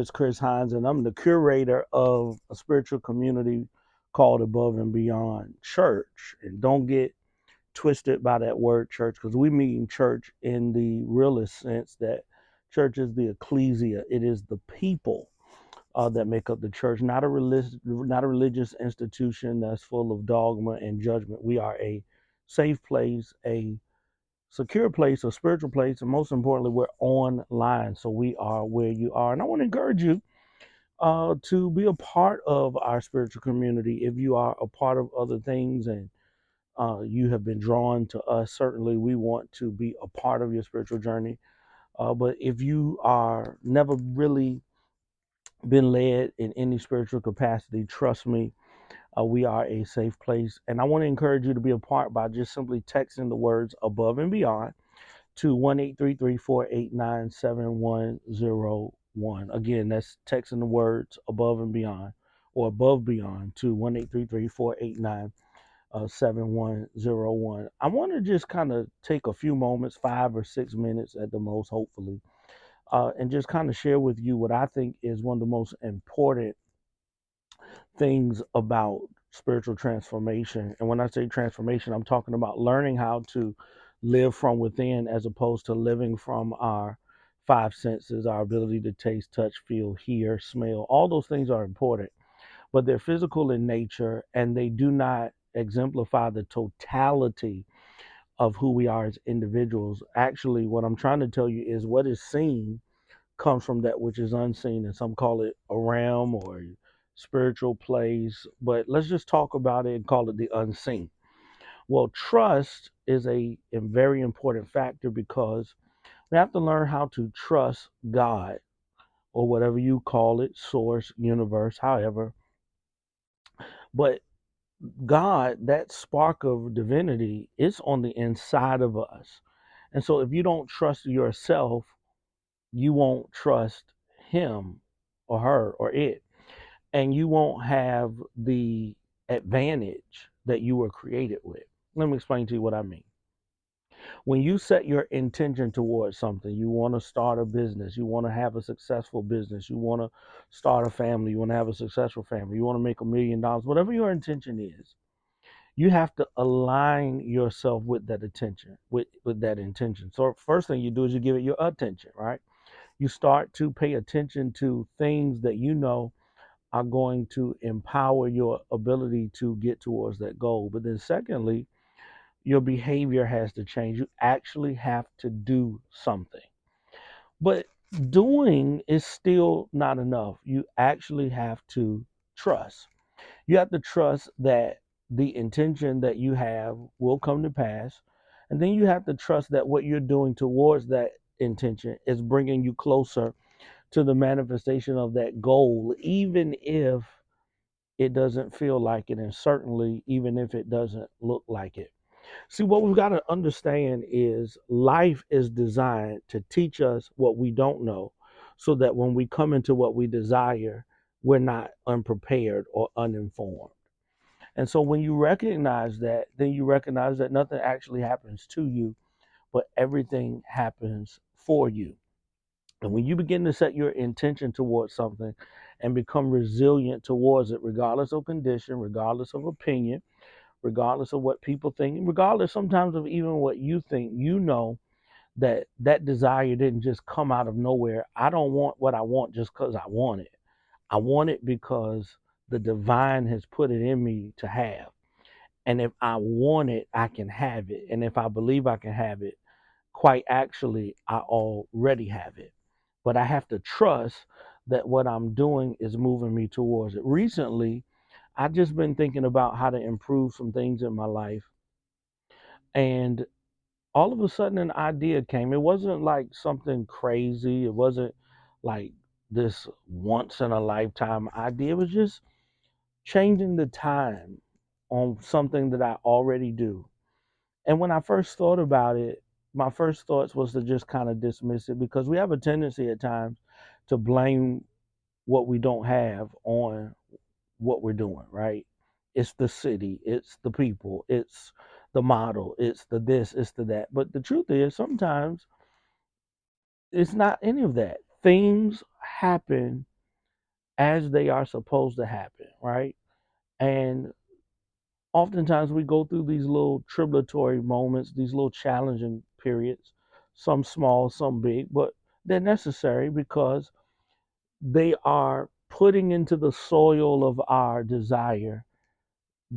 It's Chris Hines, and I'm the curator of a spiritual community called Above and Beyond Church. And don't get twisted by that word church, because we mean church in the realest sense that church is the ecclesia. It is the people that make up the church, not a religious institution that's full of dogma and judgment. We are a safe place, a secure place, a spiritual place, and most importantly, we're online. So we are where you are. And I want to encourage you to be a part of our spiritual community. If you are a part of other things and you have been drawn to us, certainly we want to be a part of your spiritual journey. But if you are never really been led in any spiritual capacity, trust me, we are a safe place. And I want to encourage you to be a part by just simply texting the words above and beyond to 1-833-489-7101. Again, that's texting the words above and beyond or above beyond to 1-833-489-7101. I want to just kind of take a few moments, 5 or 6 minutes at the most, hopefully, and just kind of share with you what I think is one of the most important things about spiritual transformation. And when I say transformation, I'm talking about learning how to live from within as opposed to living from our five senses, our ability to taste, touch, feel, hear, smell. All those things are important, but they're physical in nature and they do not exemplify the totality of who we are as individuals. Actually, what I'm trying to tell you is what is seen comes from that which is unseen, and some call it a realm or a spiritual place. But let's just talk about it and call it the unseen. Well, trust is a very important factor because we have to learn how to trust God or whatever you call it, source, universe, however. But God, that spark of divinity, is on the inside of us. And so if you don't trust yourself, you won't trust him or her or it, and you won't have the advantage that you were created with. Let me explain to you what I mean. When you set your intention towards something, you want to start a business, you want to have a successful business, you want to start a family, you want to have a successful family, you want to make $1 million, whatever your intention is, you have to align yourself with that attention, with that intention. So first thing you do is you give it your attention, right? You start to pay attention to things that you know are going to empower your ability to get towards that goal. But then, secondly, your behavior has to change. You actually have to do something. But doing is still not enough. You actually have to trust. You have to trust that the intention that you have will come to pass. And then you have to trust that what you're doing towards that intention is bringing you closer to the manifestation of that goal, even if it doesn't feel like it, and certainly even if it doesn't look like it. See, what we've got to understand is life is designed to teach us what we don't know so that when we come into what we desire, we're not unprepared or uninformed. And so when you recognize that, then you recognize that nothing actually happens to you, but everything happens for you. And when you begin to set your intention towards something and become resilient towards it, regardless of condition, regardless of opinion, regardless of what people think, regardless sometimes of even what you think, you know that that desire didn't just come out of nowhere. I don't want what I want just because I want it. I want it because the divine has put it in me to have. And if I want it, I can have it. And if I believe I can have it, quite actually, I already have it. But I have to trust that what I'm doing is moving me towards it. Recently, I've just been thinking about how to improve some things in my life. And all of a sudden, an idea came. It wasn't like something crazy, it wasn't like this once in a lifetime idea. It was just changing the time on something that I already do. And when I first thought about it, my first thoughts was to just kind of dismiss it because we have a tendency at times to blame what we don't have on what we're doing, right? It's the city, it's the people, it's the model, it's the this, it's the that. But the truth is, sometimes it's not any of that. Things happen as they are supposed to happen, right? And oftentimes we go through these little tribulatory moments, these little challenging periods, some small, some big, but they're necessary because they are putting into the soil of our desire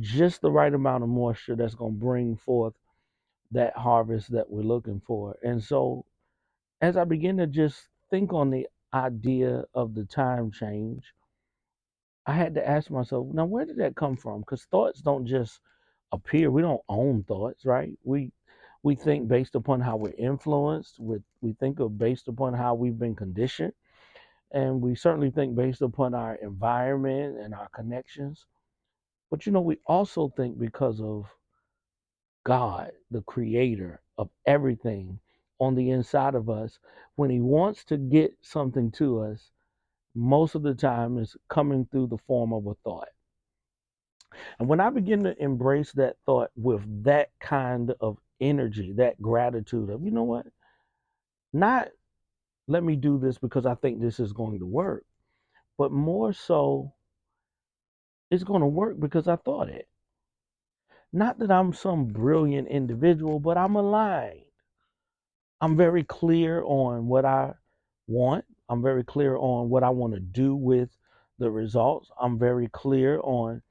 just the right amount of moisture that's going to bring forth that harvest that we're looking for. And so, as I begin to just think on the idea of the time change, I had to ask myself, now where did that come from? Because thoughts don't just appear. We don't own thoughts, right? We think based upon how we're influenced. We think of based upon how we've been conditioned, and we certainly think based upon our environment and our connections. But we also think because of God, the creator of everything on the inside of us. When he wants to get something to us, most of the time it's coming through the form of a thought. And when I begin to embrace that thought with that kind of energy, that gratitude of, you know what, not let me do this because I think this is going to work, but more so, it's going to work because I thought it. Not that I'm some brilliant individual, but I'm aligned. I'm very clear on what I want. I'm very clear on what I want to do with the results. I'm very clear on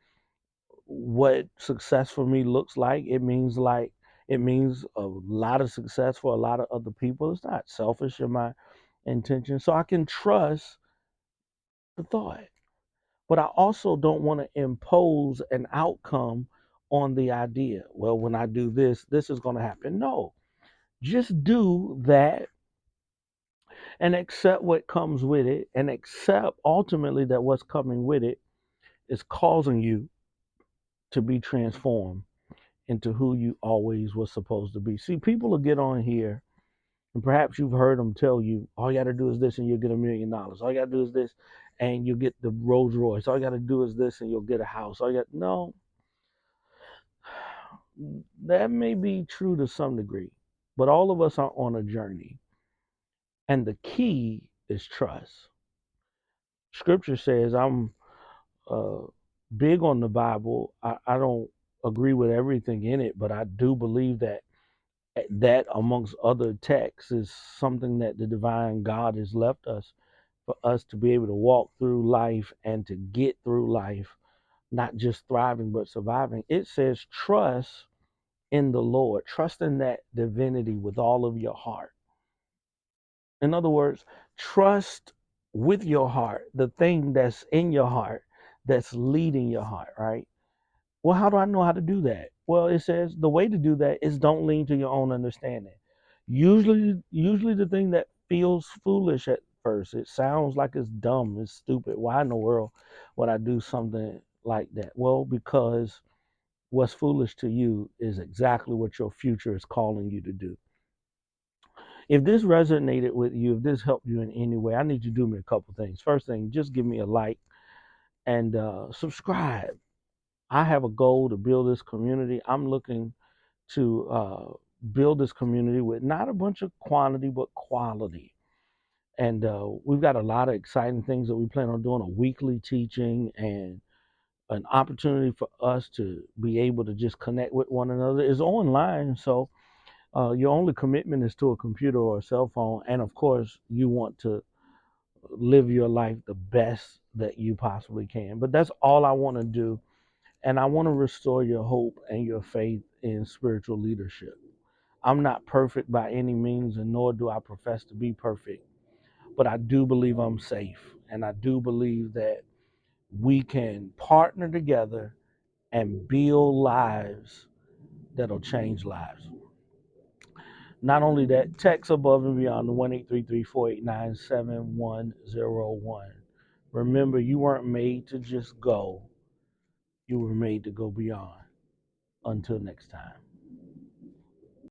what success for me looks like. It means a lot of success for a lot of other people. It's not selfish in my intention. So I can trust the thought. But I also don't want to impose an outcome on the idea. Well, when I do this, this is going to happen. No, just do that and accept what comes with it and accept ultimately that what's coming with it is causing you to be transformed into who you always was supposed to be. See, people will get on here and perhaps you've heard them tell you, all you got to do is this and you'll get $1 million. All you got to do is this and you'll get the Rolls Royce. All you got to do is this and you'll get a house. No, that may be true to some degree, but all of us are on a journey. And the key is trust. Scripture says, I'm uh, big on the Bible. I don't agree with everything in it, but I do believe that amongst other texts is something that the divine God has left us for us to be able to walk through life and to get through life, not just thriving but surviving. It says trust in the Lord, trust in that divinity with all of your heart. In other words, trust with your heart the thing that's in your heart that's leading your heart, right? Well, how do I know how to do that? Well, it says the way to do that is don't lean to your own understanding. Usually the thing that feels foolish at first, it sounds like it's dumb, it's stupid. Why in the world would I do something like that? Well, because what's foolish to you is exactly what your future is calling you to do. If this resonated with you, if this helped you in any way, I need you to do me a couple things. First thing, just give me a like and subscribe. I have a goal to build this community. I'm looking to build this community with not a bunch of quantity, but quality. And we've got a lot of exciting things that we plan on doing, a weekly teaching and an opportunity for us to be able to just connect with one another is online. So your only commitment is to a computer or a cell phone. And of course, you want to live your life the best that you possibly can. But that's all I want to do. And I want to restore your hope and your faith in spiritual leadership. I'm not perfect by any means, and nor do I profess to be perfect. But I do believe I'm safe. And I do believe that we can partner together and build lives that'll change lives. Not only that, text above and beyond the 1-833-489-7101. Remember, you weren't made to just go, you were made to go beyond. Until next time.